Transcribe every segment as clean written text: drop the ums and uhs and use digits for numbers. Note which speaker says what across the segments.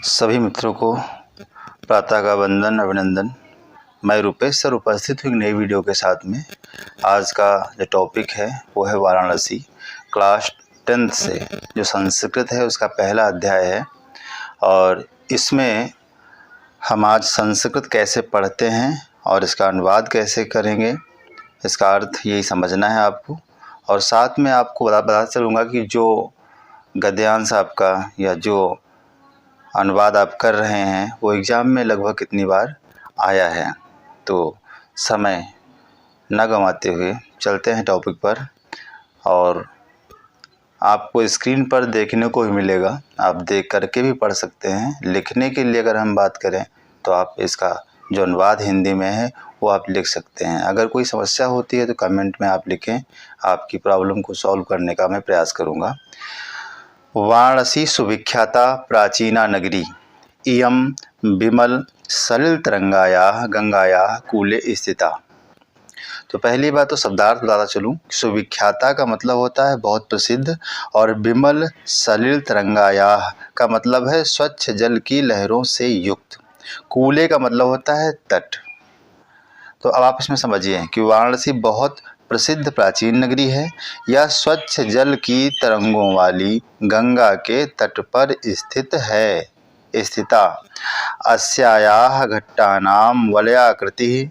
Speaker 1: सभी मित्रों को प्रातः का वंदन अभिनंदन। मैं रूपेश सर उपस्थित हूँ एक नई वीडियो के साथ में। आज का जो टॉपिक है वो है वाराणसी। क्लास 10th से जो संस्कृत है उसका पहला अध्याय है और इसमें हम आज संस्कृत कैसे पढ़ते हैं और इसका अनुवाद कैसे करेंगे, इसका अर्थ यही समझना है आपको। और साथ में आपको बता चलूँगा कि जो गद्यांश आपका या जो अनुवाद आप कर रहे हैं वो एग्ज़ाम में लगभग कितनी बार आया है। तो समय न गंवाते हुए चलते हैं टॉपिक पर। और आपको स्क्रीन पर देखने को भी मिलेगा, आप देख करके भी पढ़ सकते हैं। लिखने के लिए अगर हम बात करें तो आप इसका जो अनुवाद हिंदी में है वो आप लिख सकते हैं। अगर कोई समस्या होती है तो कमेंट में आप लिखें, आपकी प्रॉब्लम को सॉल्व करने का मैं प्रयास करूँगा। वाराणसी सुविख्याता प्राचीना नगरी इयं विमल सलिल तरंगायाः गंगायाः कूले स्थिता। तो पहली बात तो शब्दार्थ बताता चलूँ। सुविख्याता का मतलब होता है बहुत प्रसिद्ध, और विमल सलिल तरंगायाः का मतलब है स्वच्छ जल की लहरों से युक्त। कूले का मतलब होता है तट। तो अब आप इसमें समझिए कि वाराणसी बहुत प्रसिद्ध प्राचीन नगरी है। यह स्वच्छ जल की तरंगों वाली गंगा के तट पर स्थित है। स्थिता अस्यायाः घट्टानां वलयाकृतिः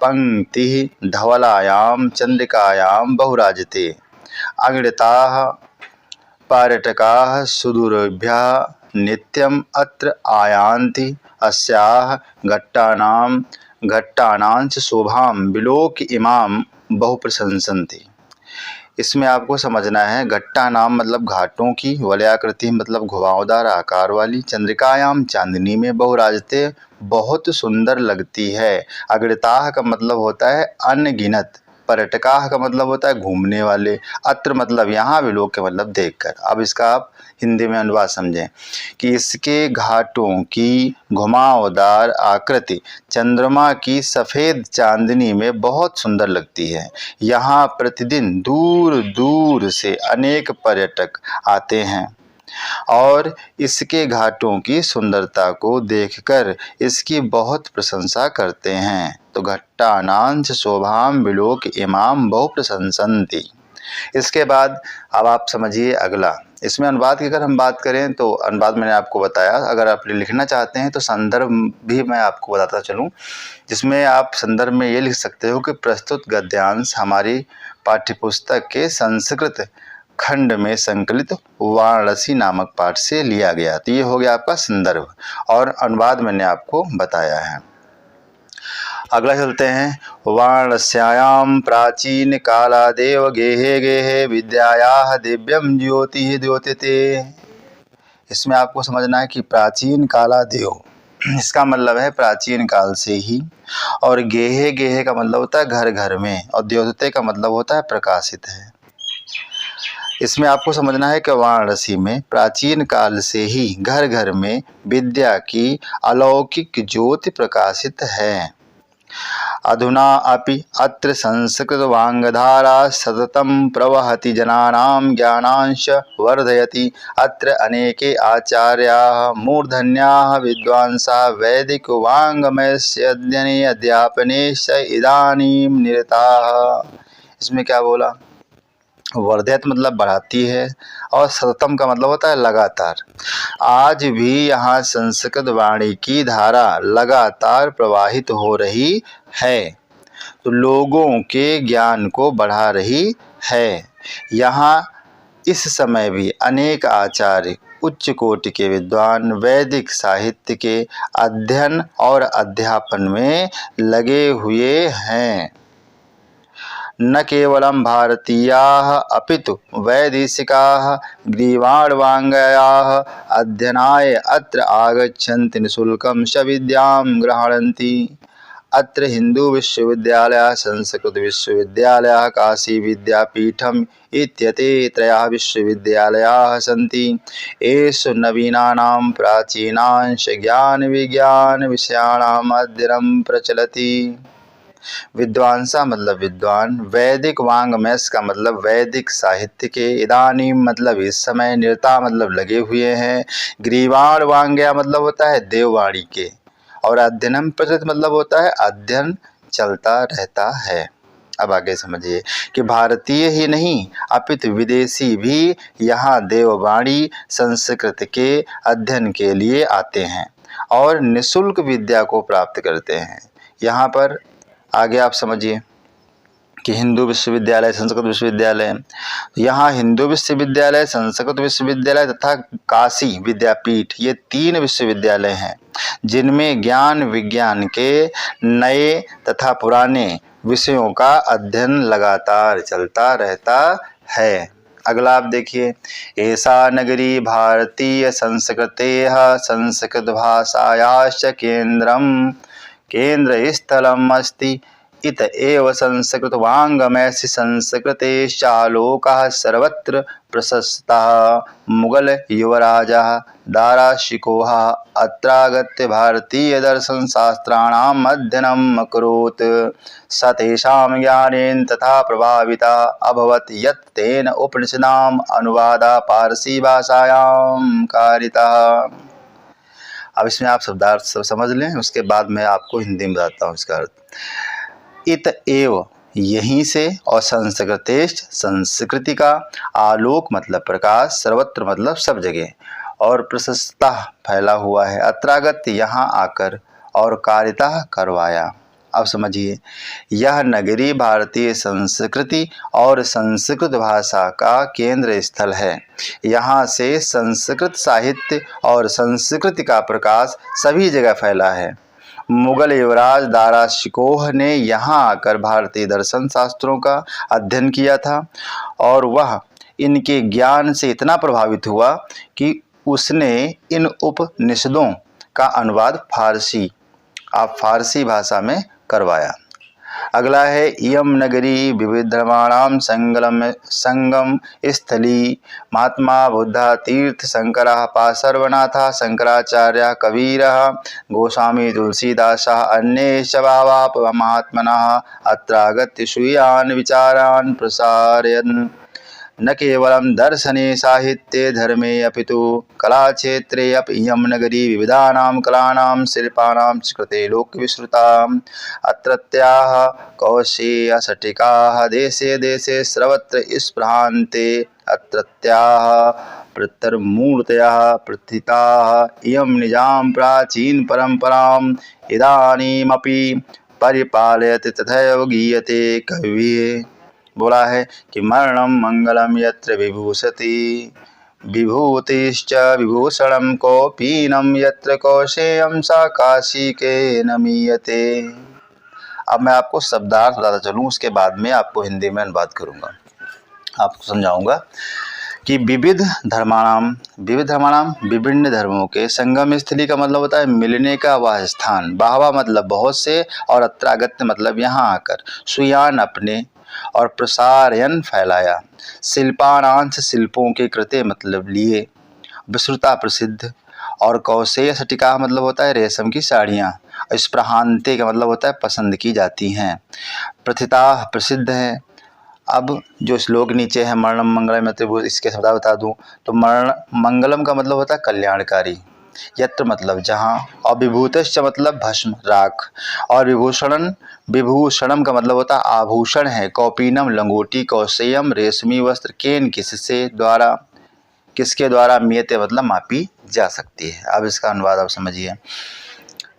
Speaker 1: पंक्तिः धवलायां चंद्रिकायां बहुराजते। अगणिताः पर्यटकाः सुदूरेभ्यः नित्यम् अत्र आयान्ति। अस्याः घट्टानां शोभां विलोक्य इमां बहु प्रशंसन्ति। इसमें आपको समझना है, घट्टा नाम मतलब घाटों की, वलयाकृति मतलब घुमावदार आकार वाली, चंद्रिकायाम चांदनी में, बहुराजते बहुत सुंदर लगती है। अग्रताह का मतलब होता है अनगिनत, पर्यटकाह का मतलब होता है घूमने वाले, अत्र मतलब यहाँ, विलोक के मतलब देखकर। अब इसका आप हिंदी में अनुवाद समझें कि इसके घाटों की घुमावदार आकृति चंद्रमा की सफ़ेद चांदनी में बहुत सुंदर लगती है। यहाँ प्रतिदिन दूर दूर से अनेक पर्यटक आते हैं और इसके घाटों की सुंदरता को देखकर इसकी बहुत प्रशंसा करते हैं। तो घट्टानांच शोभाम विलोक इमाम बहु प्रशंसन्ति। इसके बाद अब आप समझिए अगला। इसमें अनुवाद की अगर हम बात करें तो अनुवाद मैंने आपको बताया। अगर आप लिखना चाहते हैं तो संदर्भ भी मैं आपको बताता चलूँ, जिसमें आप संदर्भ में ये लिख सकते हो कि प्रस्तुत गद्यांश हमारी पाठ्यपुस्तक के संस्कृत खंड में संकलित वाराणसी नामक पाठ से लिया गया। तो ये हो गया आपका संदर्भ, और अनुवाद मैंने आपको बताया है। अगला चलते हैं। वाराणस्यायां प्राचीन कालादेव गेहे गेहे विद्यायाः दिव्यम ज्योतिः द्योतते। इसमें आपको समझना है कि प्राचीन कालादेव, इसका मतलब है प्राचीन काल से ही, और गेहे गेहे का मतलब होता है घर घर में, और द्योतते का मतलब होता है प्रकाशित है। इसमें आपको समझना है कि वाराणसी में प्राचीन काल से ही घर घर में विद्या की अलौकिक ज्योति प्रकाशित है। अधुना अपि अत्र संस्कृत वाङ्मयधारा सततं प्रवहति, जनानां ज्ञानांश वर्धयति। अत्र अनेके आचार्याः मूर्धन्याः विद्वांसाः वैदिक वाङ्मयस्य अध्ययने अध्यापने च इदानीं निरताः। इसमें क्या बोला? वर्धयत मतलब बढ़ाती है, और सततम का मतलब होता है लगातार। आज भी यहाँ संस्कृत वाणी की धारा लगातार प्रवाहित हो रही है, तो लोगों के ज्ञान को बढ़ा रही है। यहाँ इस समय भी अनेक आचार्य, उच्च कोटि के विद्वान वैदिक साहित्य के अध्ययन और अध्यापन में लगे हुए हैं। न केवलं भारतीयाः अपितु वैदेशिकाः ग्रीवाणवाङ्मयाः अध्ययनाय अत्र आगच्छन्ति, निःशुल्कं च विद्यां गृह्णन्ति। अत्र हिंदू विश्वविद्यालयः, संस्कृत विश्वविद्यालयः, काशी विद्यापीठम् इत्येते त्रयः विश्वविद्यालयाः सन्ति। येषु नवीनानां प्राचीनांश ज्ञान विज्ञान विषयाणाम् अध्ययनं प्रचलति। विद्वांसा मतलब विद्वान, वैदिक वांग्मयस का मतलब वैदिक साहित्य के, इदानीम मतलब इस समय, निरता मतलब लगे हुए हैं, ग्रीवाण वांग्या मतलब होता है देववाणी के, और अध्ययनम प्रचलित मतलब होता है अध्ययन चलता रहता है। अब आगे समझिए कि भारतीय ही नहीं अपितु विदेशी भी यहाँ देववाणी संस्कृत के अध्ययन के लिए आते हैं और निशुल्क विद्या को प्राप्त करते हैं। यहाँ पर आगे आप समझिए कि हिंदू विश्वविद्यालय, संस्कृत विश्वविद्यालय, यहाँ हिंदू विश्वविद्यालय, संस्कृत विश्वविद्यालय तथा काशी विद्यापीठ, ये 3 विश्वविद्यालय हैं जिनमें ज्ञान विज्ञान के नए तथा पुराने विषयों का अध्ययन लगातार चलता रहता है। अगला आप देखिए, एषा नगरी भारतीय संस्कृतेः संस्कृत भाषायाश्च केंद्र स्थलम् अस्ति। इत एव संस्कृत वाङ्मयस्य संस्कृतेश्चालोकः सर्वत्र प्रशस्तः। मुगल युवराजः दाराशिकोह अत्रागत्य भारतीय दर्शन शास्त्राणाम् अध्ययनम् अकरोत्। स तेषां ज्ञानेन तथा प्रभावितः अभवत् यत् तेन उपनिषदाम् अनुवादः पारसी भाषायां कारितः। अब इसमें आप शब्दार्थ सब समझ लें, उसके बाद मैं आपको हिंदी में बताता हूँ इसका अर्थ। इत एव यहीं से, और संस्कृतेश संस्कृति का, आलोक मतलब प्रकाश, सर्वत्र मतलब सब जगह, और प्रशस्ता फैला हुआ है, अत्रागत यहाँ आकर, और कारिता करवाया। अब समझिए, यह नगरी भारतीय संस्कृति और संस्कृत भाषा का केंद्र स्थल है। यहाँ से संस्कृत साहित्य और संस्कृति का प्रकाश सभी जगह फैला है। मुगल युवराज दारा शिकोह ने यहाँ आकर भारतीय दर्शन शास्त्रों का अध्ययन किया था और वह इनके ज्ञान से इतना प्रभावित हुआ कि उसने इन उपनिषदों का अनुवाद फारसी भाषा में करवाया। अगला है, इयम नगरी विविध धर्माणाम संगम स्थली। महात्मा बुद्धा तीर्थ शंकरः पार्श्वनाथः शंकराचार्य कबीरः गोस्वामी तुलसीदासः अन्ये च बहवः महात्मनः अत्रागत्य स्वीयान् विचारान् प्रसारयन्। न केवलं दर्शने साहित्ये धर्मे अपितु कलाक्षेत्रे अपि इयं नगरी विविधानां कलानां शिल्पानां च कृते लोकविश्रुताम्। अत्रत्याः कौशेयसटिकाः देशे देशे सर्वत्र स्पृहान्ते। अत्रत्याः पितृमूर्तयः प्रथिताः इयं निजां प्राचीन परम्पराम् इदानीमपि परिपालयति तथैव गीयते। कविः बोला है कि मरणं मंगलम यत्र विभूषति विभूतिश्च विभूषणं कौपीनं यत्र कौशेयं सा काशी के नमीयते। अब मैं आपको शब्दार्थ बताता चलूँ, उसके बाद में आपको हिंदी में अनुवाद करूँगा, आपको समझाऊंगा कि विविध धर्माणाम विभिन्न धर्मों के, संगम स्थली का मतलब होता है मिलने का वह स्थान, बाहवा मतलब बहुत से, और अत्रागत्य मतलब यहाँ आकर, सुयान अपने, और प्रसारयन फैलाया, शिल्पानांश शिल्पों के कृते मतलब लिए, विश्रुता प्रसिद्ध, और कौशेय सटिका मतलब होता है रेशम की साड़ियाँ, स्प्रहांते का मतलब होता है पसंद की जाती हैं, प्रथिता प्रसिद्ध हैं। अब जो श्लोक नीचे है, मरणम मंगलम यत्र, इसके शब्द बता दूं तो मरण मंगलम का मतलब होता है कल्याणकारी, यत्र मतलब जहाँ, और विभूतश्च मतलब भस्म राख, और विभूषणम का मतलब होता है आभूषण है, कौपीनम लंगोटी, कौशेयम रेशमी वस्त्र, केन किसके द्वारा मीयते मतलब मापी जा सकती है। अब इसका अनुवाद आप समझिए।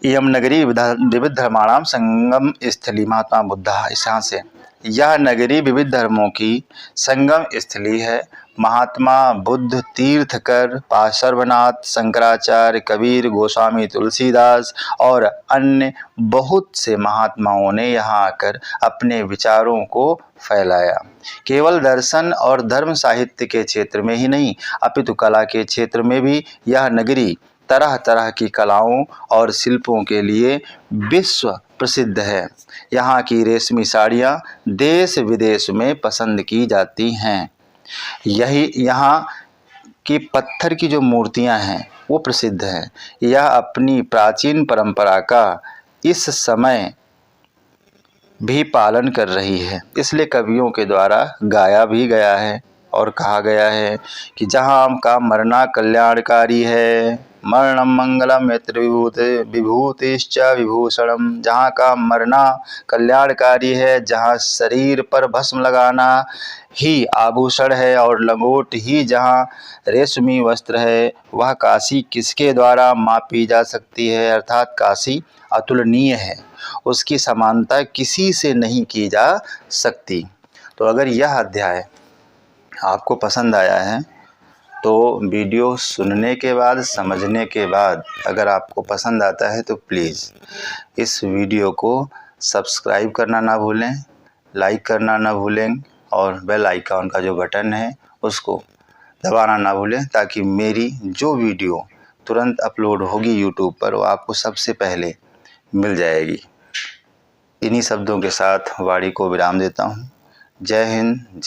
Speaker 1: इयम नगरी विविध धर्माणाम संगम स्थली। महात्मा बुद्धा, यहाँ से, यह नगरी विविध धर्मों की संगम स्थली है। महात्मा बुद्ध तीर्थकर पार्श्वनाथ शंकराचार्य कबीर गोस्वामी तुलसीदास और अन्य बहुत से महात्माओं ने यहाँ आकर अपने विचारों को फैलाया। केवल दर्शन और धर्म साहित्य के क्षेत्र में ही नहीं अपितु कला के क्षेत्र में भी यह नगरी तरह तरह की कलाओं और शिल्पों के लिए विश्व प्रसिद्ध है। यहाँ की रेशमी साड़ियाँ देश विदेश में पसंद की जाती हैं। यही यहाँ की पत्थर की जो मूर्तियाँ हैं वो प्रसिद्ध हैं। यह अपनी प्राचीन परंपरा का इस समय भी पालन कर रही है। इसलिए कवियों के द्वारा गाया भी गया है और कहा गया है कि जहाँ का मरना कल्याणकारी है, मरणम मंगलम यत्र विभूतिश्च विभूषणम। जहाँ का मरना कल्याणकारी है, जहाँ शरीर पर भस्म लगाना ही आभूषण है और लंगोट ही जहाँ रेशमी वस्त्र है, वह काशी किसके द्वारा मापी जा सकती है? अर्थात काशी अतुलनीय है, उसकी समानता किसी से नहीं की जा सकती। तो अगर यह अध्याय आपको पसंद आया है तो वीडियो सुनने के बाद, समझने के बाद अगर आपको पसंद आता है तो प्लीज़ इस वीडियो को सब्सक्राइब करना ना भूलें, लाइक करना ना भूलें और बेल आइकॉन का जो बटन है उसको दबाना ना भूलें, ताकि मेरी जो वीडियो तुरंत अपलोड होगी यूट्यूब पर वो आपको सबसे पहले मिल जाएगी। इन्हीं शब्दों के साथ वाणी को विराम देता हूँ। जय हिंद।